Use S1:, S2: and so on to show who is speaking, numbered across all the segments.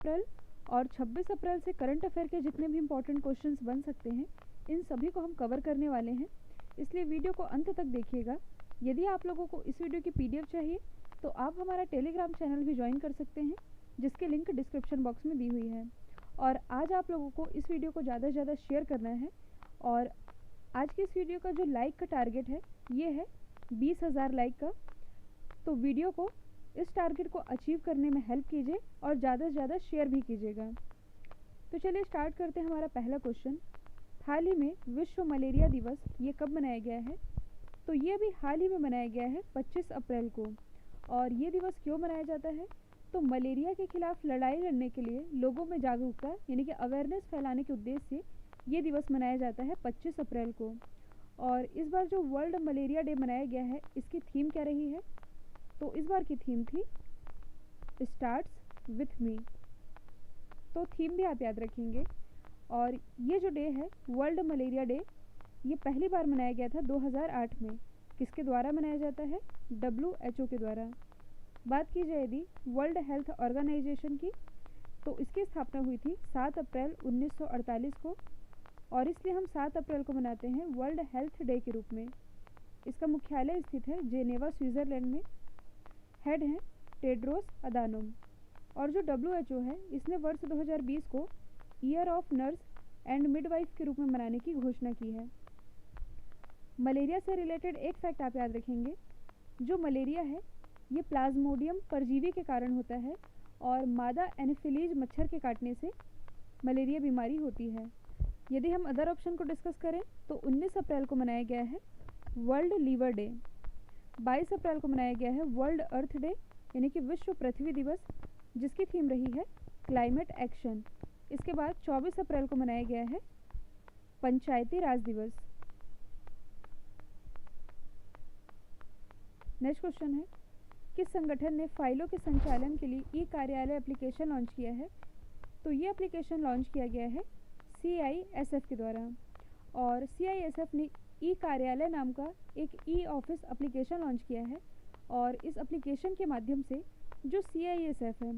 S1: अप्रैल और 26 अप्रैल से current affair के जितने भी इम्पोर्टेंट क्वेश्चंस बन सकते हैं इन सभी को हम कवर करने वाले हैं, इसलिए वीडियो को अंत तक देखिएगा। यदि आप लोगों को इस वीडियो की पीडीएफ चाहिए तो आप हमारा टेलीग्राम चैनल भी ज्वाइन कर सकते हैं, जिसकी लिंक डिस्क्रिप्शन बॉक्स में दी हुई है। और आज आप लोगों को इस वीडियो को ज़्यादा से ज़्यादा शेयर करना है और आज की इस वीडियो का जो लाइक का टारगेट है ये है 20,000 लाइक का। तो वीडियो को इस टारगेट को अचीव करने में हेल्प कीजिए और ज़्यादा से ज़्यादा शेयर भी कीजिएगा। तो चलिए स्टार्ट करते हैं हमारा पहला क्वेश्चन। हाल ही में विश्व मलेरिया दिवस ये कब मनाया गया है? तो ये भी हाल ही में मनाया गया है 25 अप्रैल को। और ये दिवस क्यों मनाया जाता है? तो मलेरिया के खिलाफ लड़ाई लड़ने के लिए लोगों में जागरूकता यानी कि अवेयरनेस फैलाने के उद्देश्य से ये दिवस मनाया जाता है 25 अप्रैल को। और इस बार जो वर्ल्ड मलेरिया डे मनाया गया है इसकी थीम क्या रही है? तो इस बार की थीम थी स्टार्ट्स विथ मी। तो थीम भी आप याद रखेंगे। और ये जो डे है वर्ल्ड मलेरिया डे ये पहली बार मनाया गया था 2008 में। किसके द्वारा मनाया जाता है? WHO के द्वारा। बात की जाए यदि वर्ल्ड हेल्थ ऑर्गेनाइजेशन की तो इसकी स्थापना हुई थी 7 अप्रैल 1948 को और इसलिए हम 7 अप्रैल को मनाते हैं वर्ल्ड हेल्थ डे के रूप में। इसका मुख्यालय स्थित है जेनेवा स्विट्ज़रलैंड में। हेड हैं टेड्रोस अदानोम। और जो WHO है इसने वर्ष 2020 को year of nurse and midwife के रूप में मनाने की घोषणा की है। मलेरिया से रिलेटेड एक फैक्ट आप याद रखेंगे। जो मलेरिया है ये प्लाज्मोडियम परजीवी के कारण होता है और मादा एनोफिलीज मच्छर के काटने से मलेरिया बीमारी होती है। यदि हम अदर ऑप्शन को डिस्कस करें तो 19 अप्रैल को मनाया गया है वर्ल्ड लीवर डे। 22 अप्रैल को मनाया गया है वर्ल्ड अर्थ डे यानी कि विश्व पृथ्वी दिवस, जिसकी थीम रही है क्लाइमेट एक्शन। इसके बाद 24 अप्रैल को मनाया गया है पंचायती राज दिवस। नेक्स्ट क्वेश्चन है किस संगठन ने फाइलों के संचालन के लिए ई कार्यालय एप्लीकेशन लॉन्च किया है? तो ये एप्लीकेशन लॉन्च किया गया है CISF के द्वारा। और CISF ने ई कार्यालय नाम का एक ई ऑफिस एप्लीकेशन लॉन्च किया है। और इस एप्लीकेशन के माध्यम से जो CISF है,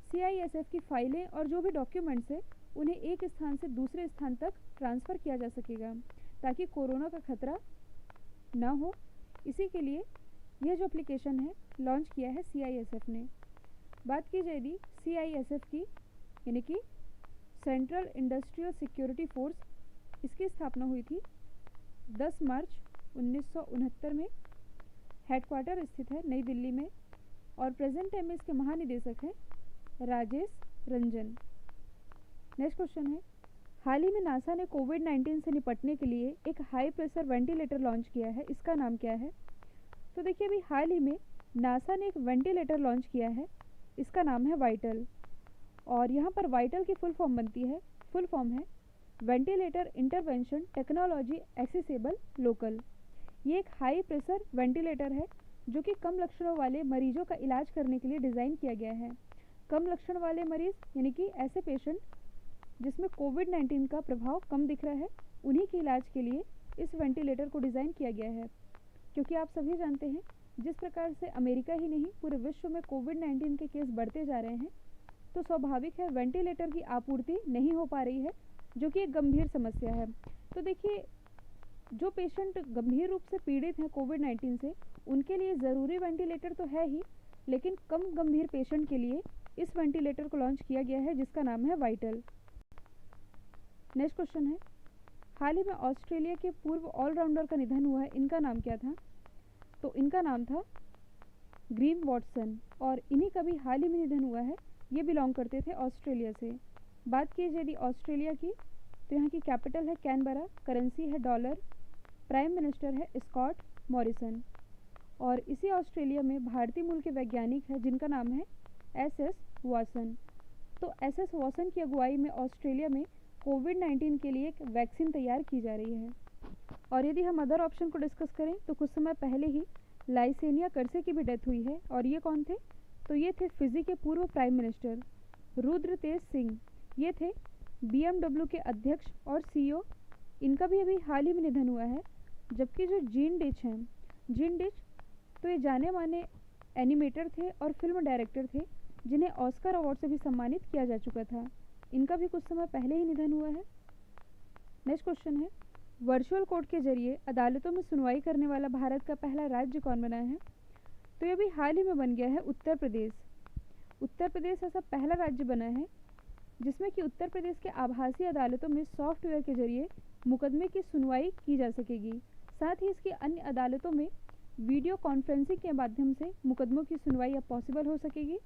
S1: CISF की फाइलें और जो भी डॉक्यूमेंट्स है उन्हें एक स्थान से दूसरे स्थान तक ट्रांसफ़र किया जा सकेगा ताकि कोरोना का खतरा ना हो। इसी के लिए यह जो एप्लीकेशन है लॉन्च किया है CISF ने। बात की जाए यदि CISF की यानी कि सेंट्रल इंडस्ट्रियल सिक्योरिटी फोर्स, इसकी स्थापना हुई थी 10 मार्च 1969 में। हेडक्वार्टर स्थित है नई दिल्ली में और प्रेजेंट टाइम में इसके महानिदेशक हैं राजेश रंजन। नेक्स्ट क्वेश्चन है हाल ही में नासा ने कोविड-19 से निपटने के लिए एक हाई प्रेशर वेंटिलेटर लॉन्च किया है, इसका नाम क्या है? तो देखिए अभी हाल ही में नासा ने एक वेंटिलेटर लॉन्च किया है, इसका नाम है वाइटल। और यहाँ पर वाइटल की फुल फॉर्म है ventilator intervention technology accessible local. ये एक हाई प्रेशर वेंटिलेटर है जो कि कम लक्षणों वाले मरीजों का इलाज करने के लिए डिज़ाइन किया गया है। कम लक्षण वाले मरीज़ यानी कि ऐसे पेशेंट जिसमें कोविड-19 का प्रभाव कम दिख रहा है उन्हीं के इलाज के लिए इस वेंटिलेटर को डिज़ाइन किया गया है। क्योंकि आप सभी जानते हैं जिस प्रकार से अमेरिका ही नहीं पूरे विश्व में कोविड-19 के केस बढ़ते जा रहे हैं तो स्वाभाविक है वेंटिलेटर की आपूर्ति नहीं हो पा रही है, जो कि एक गंभीर समस्या है। तो देखिए जो पेशेंट गंभीर रूप से पीड़ित हैं कोविड-19 से उनके लिए ज़रूरी वेंटिलेटर तो है ही, लेकिन कम गंभीर पेशेंट के लिए इस वेंटिलेटर को लॉन्च किया गया है जिसका नाम है वाइटल। नेक्स्ट क्वेश्चन है हाल ही में ऑस्ट्रेलिया के पूर्व ऑलराउंडर का निधन हुआ है, इनका नाम क्या था? तो इनका नाम था ग्रीम वॉटसन और इन्हीं का भी हाल ही में निधन हुआ है। ये बिलोंग करते थे ऑस्ट्रेलिया से। बात की जाए यदि ऑस्ट्रेलिया की तो यहाँ की कैपिटल है कैनबरा, करेंसी है डॉलर, प्राइम मिनिस्टर है स्कॉट मॉरिसन। और इसी ऑस्ट्रेलिया में भारतीय मूल के वैज्ञानिक हैं जिनका नाम है SS वासन। तो SS वासन की अगुवाई में ऑस्ट्रेलिया में कोविड-19 के लिए एक वैक्सीन तैयार की जा रही है। और यदि हम अदर ऑप्शन को डिस्कस करें तो कुछ समय पहले ही लाइसेनिया करसे की भी डेथ हुई है। और ये कौन थे? तो ये थे फिजी के पूर्व प्राइम मिनिस्टर रुद्र तेज सिंह। ये थे BMW के अध्यक्ष और CEO। इनका भी अभी हाल ही में निधन हुआ है। जबकि जो जीन डिच तो ये जाने माने एनिमेटर थे और फिल्म डायरेक्टर थे जिन्हें ऑस्कर अवार्ड से भी सम्मानित किया जा चुका था। इनका भी कुछ समय पहले ही निधन हुआ है। नेक्स्ट क्वेश्चन है, वर्चुअल कोर्ट के जरिए अदालतों में सुनवाई करने वाला भारत का पहला राज्य कौन बना है? तो ये भी हाल ही में बन गया है उत्तर प्रदेश। उत्तर प्रदेश ऐसा पहला राज्य बना है जिसमें कि उत्तर प्रदेश के आभासी अदालतों में सॉफ्टवेयर के जरिए मुकदमे की सुनवाई की जा सकेगी। साथ ही इसकी अन्य अदालतों में वीडियो कॉन्फ्रेंसिंग के माध्यम से मुकदमों की सुनवाई अब पॉसिबल हो सकेगी।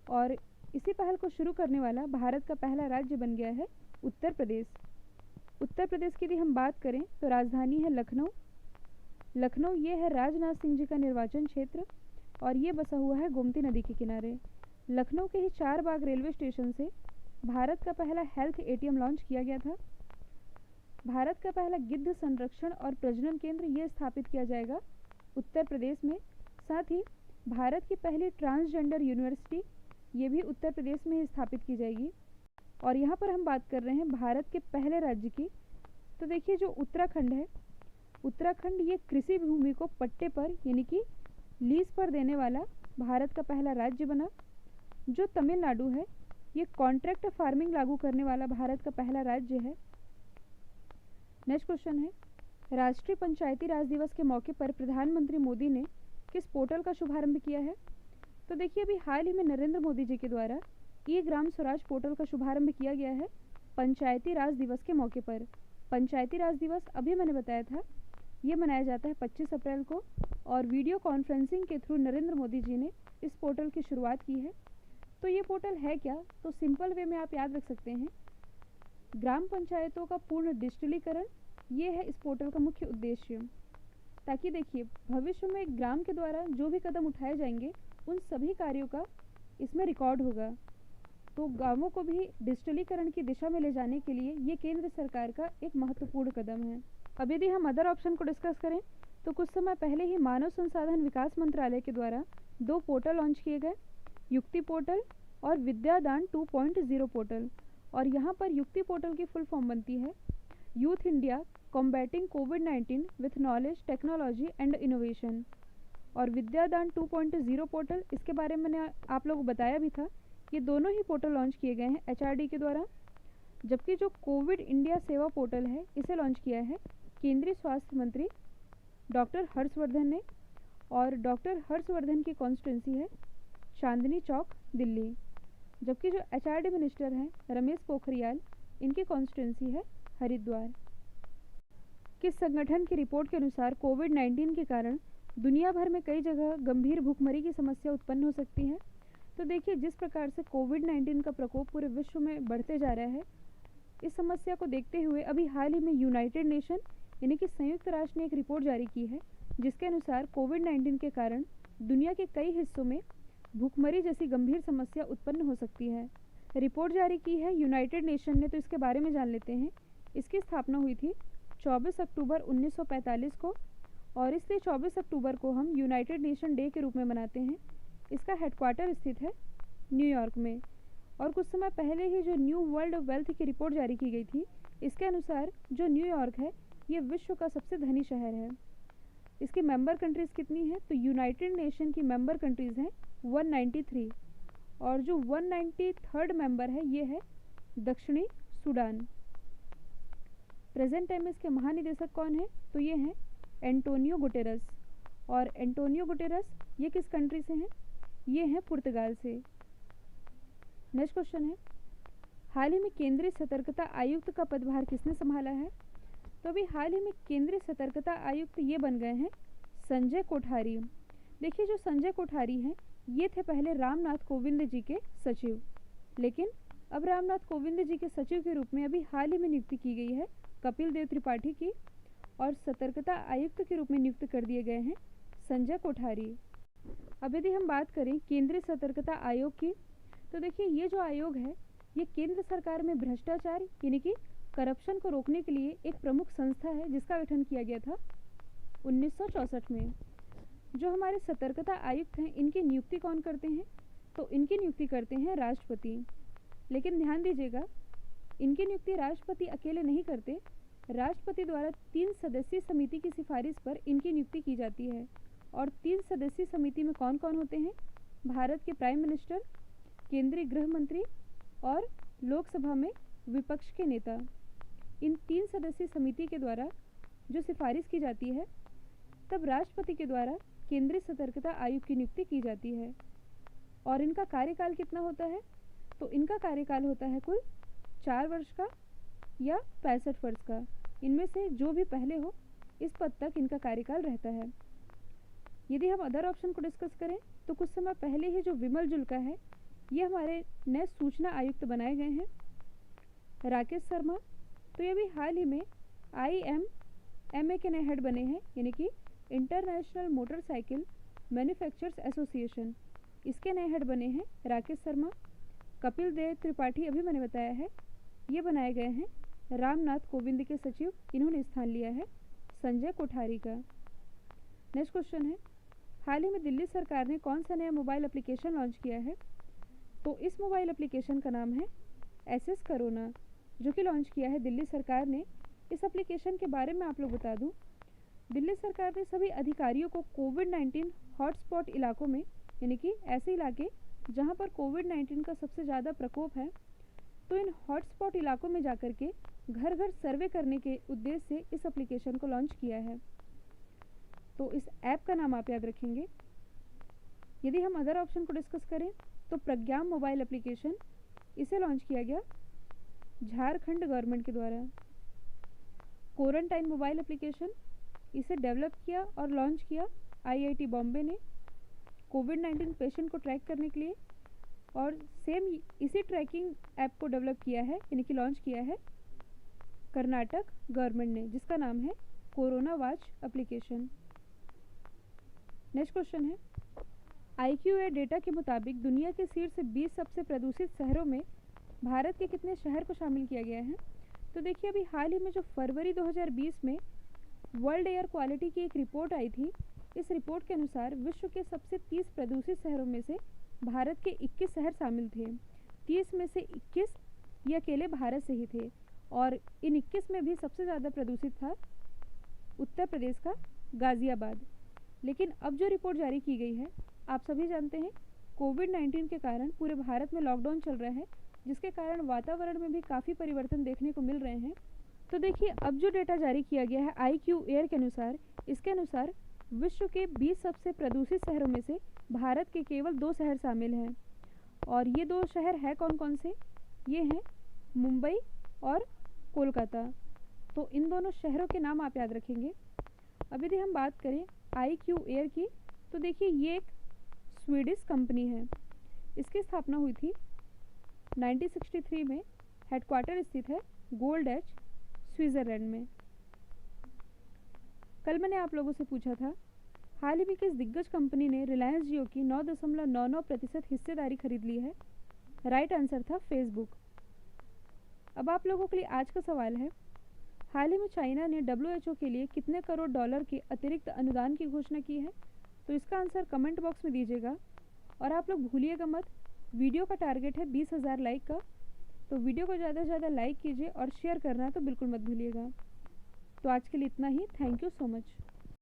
S1: और इसी पहल को शुरू करने वाला भारत का पहला राज्य बन गया है उत्तर प्रदेश। उत्तर प्रदेश की यदि हम बात करें तो राजधानी है लखनऊ। लखनऊ ये है राजनाथ सिंह जी का निर्वाचन क्षेत्र और ये बसा हुआ है गोमती नदी के किनारे। लखनऊ के ही चारबाग रेलवे स्टेशन से भारत का पहला हेल्थ एटीएम लॉन्च किया गया था। भारत का पहला गिद्ध संरक्षण और प्रजनन केंद्र ये स्थापित किया जाएगा उत्तर प्रदेश में। साथ ही भारत की पहली ट्रांसजेंडर यूनिवर्सिटी ये भी उत्तर प्रदेश में ही स्थापित की जाएगी। और यहाँ पर हम बात कर रहे हैं भारत के पहले राज्य की। तो देखिए जो उत्तराखंड है, उत्तराखंड ये कृषि भूमि को पट्टे पर यानी कि लीज पर देने वाला भारत का पहला राज्य बना। जो तमिलनाडु है ये कॉन्ट्रैक्ट फार्मिंग लागू करने वाला भारत का पहला राज्य है। नेक्स्ट क्वेश्चन है, राष्ट्रीय पंचायती राज दिवस के मौके पर प्रधानमंत्री मोदी ने किस पोर्टल का शुभारंभ किया है? तो देखिए अभी हाल ही में नरेंद्र मोदी जी के द्वारा ई ग्राम स्वराज पोर्टल का शुभारंभ किया गया है पंचायती राज दिवस के मौके पर। पंचायती राज दिवस अभी मैंने बताया था ये मनाया जाता है 25 अप्रैल को और वीडियो कॉन्फ्रेंसिंग के थ्रू नरेंद्र मोदी जी ने इस पोर्टल की शुरुआत की है। तो ये पोर्टल है क्या? तो सिंपल वे में आप याद रख सकते हैं, ग्राम पंचायतों का पूर्ण डिजिटलीकरण ये है इस पोर्टल का मुख्य उद्देश्य। ताकि देखिए भविष्य में ग्राम के द्वारा जो भी कदम उठाए जाएंगे उन सभी कार्यों का इसमें रिकॉर्ड होगा। तो गांवों को भी डिजिटलीकरण की दिशा में ले जाने के लिए ये केंद्र सरकार का एक महत्वपूर्ण कदम है। अब यदि हम अदर ऑप्शन को डिस्कस करें तो कुछ समय पहले ही मानव संसाधन विकास मंत्रालय के द्वारा 2 पोर्टल लॉन्च किए गए, युक्ति पोर्टल और विद्यादान 2.0 पोर्टल। और यहाँ पर युक्ति पोर्टल की फुल फॉर्म बनती है youth India combating covid with knowledge technology and innovation. और विद्यादान 2.0 पोर्टल इसके बारे में मैंने आप लोगों को बताया भी था। ये दोनों ही पोर्टल लॉन्च किए गए हैं एचआरडी के द्वारा। जबकि जो कोविड इंडिया सेवा पोर्टल है इसे लॉन्च किया है केंद्रीय स्वास्थ्य मंत्री डॉक्टर हर्षवर्धन ने। और डॉक्टर हर्षवर्धन की कॉन्स्टिट्यूंसी है चांदनी चौक दिल्ली। जबकि जो एचआरडी मिनिस्टर हैं रमेश पोखरियाल इनकी कॉन्स्टिट्यूंसी है हरिद्वार। किस संगठन की रिपोर्ट के अनुसार कोविड-19 के कारण दुनिया भर में कई जगह गंभीर भूखमरी की समस्या उत्पन्न हो सकती है? तो देखिए जिस प्रकार से कोविड-19 का प्रकोप पूरे विश्व में बढ़ते जा रहा है, इस समस्या को देखते हुए अभी हाल ही में यूनाइटेड नेशन यानी कि संयुक्त राष्ट्र ने एक रिपोर्ट जारी की है जिसके अनुसार कोविड-19 के कारण दुनिया के कई हिस्सों में भूखमरी जैसी गंभीर समस्या उत्पन्न हो सकती है। रिपोर्ट जारी की है यूनाइटेड नेशन ने, तो इसके बारे में जान लेते हैं। इसकी स्थापना हुई थी 24 अक्टूबर 1945 को और इसलिए 24 अक्टूबर को हम यूनाइटेड नेशन डे के रूप में मनाते हैं। इसका हेडक्वार्टर स्थित है न्यूयॉर्क में। और कुछ समय पहले ही जो न्यू वर्ल्ड वेल्थ की रिपोर्ट जारी की गई थी, इसके अनुसार जो न्यूयॉर्क है ये विश्व का सबसे धनी शहर है। इसकी मेंबर कंट्रीज़ कितनी हैं? तो यूनाइटेड नेशन की मेंबर कंट्रीज़ हैं 193 और जो 193rd मेंबर है ये है दक्षिणी सूडान। प्रेजेंट टाइम में इसके महानिदेशक कौन है? तो ये हैं एंटोनियो गुटेरस। और एंटोनियो गुटेरस ये किस कंट्री से हैं? ये हैं पुर्तगाल से। नेक्स्ट क्वेश्चन है, हाल ही में केंद्रीय सतर्कता आयुक्त का पदभार किसने संभाला है? तो अभी हाल ही में केंद्रीय सतर्कता आयुक्त ये बन गए हैं संजय कोठारी। देखिए जो संजय कोठारी हैं ये थे पहले रामनाथ कोविंद जी के सचिव, लेकिन अब रामनाथ कोविंद जी के सचिव के रूप में अभी हाल ही में नियुक्ति की गई है कपिल देव त्रिपाठी की और सतर्कता आयुक्त के रूप में नियुक्त कर दिए गए हैं संजय कोठारी। अब यदि हम बात करें केंद्रीय सतर्कता आयोग की, तो देखिए ये जो आयोग है ये केंद्र सरकार में भ्रष्टाचार यानी कि करप्शन को रोकने के लिए एक प्रमुख संस्था है जिसका गठन किया गया था 1964 में। जो हमारे सतर्कता आयुक्त हैं इनकी नियुक्ति कौन करते हैं? तो इनकी नियुक्ति करते हैं राष्ट्रपति। लेकिन ध्यान दीजिएगा इनकी नियुक्ति राष्ट्रपति अकेले नहीं करते, राष्ट्रपति द्वारा 3 सदस्यीय समिति की सिफारिश पर इनकी नियुक्ति की जाती है। और 3 सदस्यीय समिति में कौन कौन होते हैं? भारत के प्राइम मिनिस्टर, केंद्रीय गृह मंत्री और लोकसभा में विपक्ष के नेता। इन 3 सदस्यीय समिति के द्वारा जो सिफारिश की जाती है, तब राष्ट्रपति के द्वारा केंद्रीय सतर्कता आयोग की नियुक्ति की जाती है। और इनका कार्यकाल कितना होता है? तो इनका कार्यकाल होता है कुल 4 वर्ष का या 65 वर्ष का। इनमें से जो भी पहले हो, इस पद तक इनका कार्यकाल रहता है। यदि हम अदर ऑप्शन को डिस्कस करें तो कुछ समय पहले ही जो विमल जुल्का है, ये हमारे नए सूचना आयुक्त बनाए गए हैं। राकेश शर्मा, तो ये भी हाल ही में IMMA के नए हेड बने हैं, यानी कि इंटरनेशनल मोटरसाइकिल मैन्युफैक्चरर्स एसोसिएशन, इसके नए हेड बने हैं राकेश शर्मा। कपिल देव त्रिपाठी, अभी मैंने बताया है, ये बनाए गए हैं रामनाथ कोविंद के सचिव, इन्होंने स्थान लिया है संजय कोठारी का। नेक्स्ट क्वेश्चन है, हाल ही में दिल्ली सरकार ने कौन सा नया मोबाइल एप्लीकेशन लॉन्च किया है? तो इस मोबाइल एप्लीकेशन का नाम है SS कोरोना, जो कि लॉन्च किया है दिल्ली सरकार ने। इस एप्लीकेशन के बारे में आप लोग बता दूं, दिल्ली सरकार ने सभी अधिकारियों को कोविड-19 हॉटस्पॉट इलाकों में, यानी कि ऐसे इलाके जहां पर कोविड-19 का सबसे ज़्यादा प्रकोप है, तो इन हॉटस्पॉट इलाकों में जाकर के घर घर सर्वे करने के उद्देश्य से इस एप्लीकेशन को लॉन्च किया है। तो इस ऐप का नाम आप याद रखेंगे। यदि हम अदर ऑप्शन को डिस्कस करें तो प्रज्ञाम मोबाइल एप्लीकेशन, इसे लॉन्च किया गया झारखंड गवर्नमेंट के द्वारा। क्वारंटाइन मोबाइल एप्लीकेशन, इसे डेवलप किया और लॉन्च किया IIT बॉम्बे ने कोविड-19 पेशेंट को ट्रैक करने के लिए। और सेम इसी ट्रैकिंग ऐप को डेवलप किया है, यानी कि लॉन्च किया है कर्नाटक गवर्नमेंट ने, जिसका नाम है corona watch application. Next question है, IQA डेटा के मुताबिक दुनिया के शीर्ष 20 सबसे प्रदूषित शहरों में भारत के कितने शहर को शामिल किया गया है? तो देखिए, अभी हाल ही में जो फरवरी 2020 में वर्ल्ड एयर क्वालिटी की एक रिपोर्ट आई थी, इस रिपोर्ट के अनुसार विश्व के सबसे 30 प्रदूषित शहरों में से भारत के 21 शहर शामिल थे। 30 में से 21 ये अकेले भारत से ही थे, और इन 21 में भी सबसे ज़्यादा प्रदूषित था उत्तर प्रदेश का गाज़ियाबाद। लेकिन अब जो रिपोर्ट जारी की गई है, आप सभी जानते हैं कोविड-19 के कारण पूरे भारत में लॉकडाउन चल रहा है, जिसके कारण वातावरण में भी काफ़ी परिवर्तन देखने को मिल रहे हैं। तो देखिए, अब जो डेटा जारी किया गया है IQAir के अनुसार, इसके अनुसार विश्व के 20 सबसे प्रदूषित शहरों में से भारत के केवल 2 शहर शामिल हैं। और ये 2 शहर हैं कौन कौन से? ये हैं मुंबई और कोलकाता। तो इन दोनों शहरों के नाम आप याद रखेंगे। अब यदि हम बात करें IQAir की, तो देखिए ये एक स्वीडिश कंपनी है। इसकी स्थापना हुई थी 1963 में, हेडक्वार्टर स्थित है गोल्ड एच, स्विट्ज़रलैंड में। कल मैंने आप लोगों से पूछा था, हाल ही में किस दिग्गज कंपनी ने रिलायंस जियो की 9.99% हिस्सेदारी खरीद ली है? राइट आंसर था फेसबुक। अब आप लोगों के लिए आज का सवाल है, हाल ही में चाइना ने WHO के लिए कितने करोड़ डॉलर के अतिरिक्त अनुदान की घोषणा की है? तो इसका आंसर कमेंट बॉक्स में दीजिएगा। और आप लोग भूलिएगा मत, वीडियो का टारगेट है 20,000 लाइक का, तो वीडियो को ज़्यादा से ज़्यादा लाइक कीजिए और शेयर करना तो बिल्कुल मत भूलिएगा। तो आज के लिए इतना ही। Thank you so much.